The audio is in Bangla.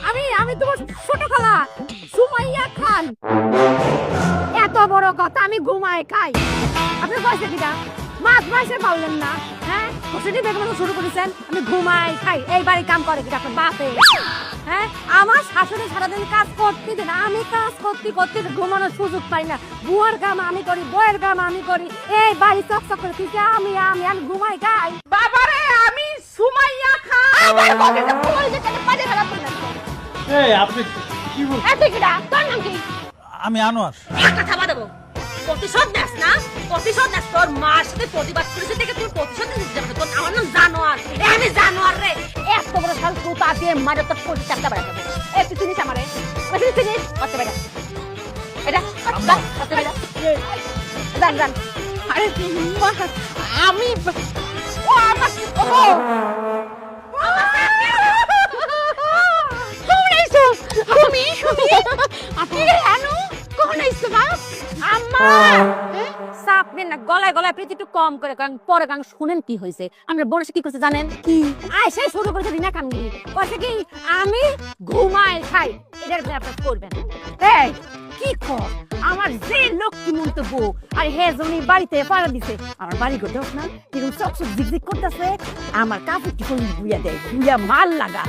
আমি আমি তোমার ছোট খালা সুমাইয়া খান। এত বড় কথা, আমি ঘুমাই খাই। আপনি কইছে কিটা মাছ মাসে পারলেন না? হ্যাঁ, হোসেনি বেগম শুরু করেছেন আমি ঘুমাই খাই। এই বাড়ি কাম করে কিটা আপনার বাপে? হ্যাঁ, আমার শাশুড়ি সারাদিন কাজ করতে দেন, আমি কাজ করতে করতে ঘুমানোর সুযোগ পাই না। বুয়ার কাম আমি করি, বইয়ের কাম আমি করি, এই বাড়ি চকচক করে দিতে আমি আমি আমি ঘুমাই খাই। বাবারে আমি সুমাইয়া খান। আবার বলে যে বলে যে কেন পাজে খারাপ করলেন? এই আপনি কি বল? এত কিটা তোর নাম কি? আমি আনোয়ার। একটা থাবা দেবো। প্রতিশোধ নেস না, প্রতিশোধ নেস। তোর মার সাথে প্রতিবাদ করেছে দেখে তুই প্রতিশোধ নিতে যাবে। তোর আমার নাম জানোয়ার। আমি জানোয়ার রে। এত বড় শাল কুতা দিয়ে মারে তোর কোটি টাকা বেড়া দেবো। এই তুই চিনিস আমারে? তুই চিনিস? কত বেড়া? এটা কত বেড়া? জান জান। আরে আমি ও আমার ও কোন আইছো? আমি আপনি জানো কোন আইছো বাপ? আম্মা সাপনে না গলায় গলায় প্রীতি একটু কম করে কারণ পরে গান শুনেন কি হয়েছে। আমরা বলছি কি করছে জানেন? কি আইসে শুরু করেছে রিনা কামগিরি। কইছে কি আমি ঘুমাই খাই। এটার ব্যাপার করবেন। এই কি কর আমার যে লক্ষ্মী মন্তব্য আর হে জনি বাড়িতে পাড়া দিছে। আমার বাড়ি ঘর দেখ না কিরকম চকচক ঝিকঝিক করতেছে। আমার কাপড় কি করে বুইয়া দেয়, বুইয়া মাল লাগা।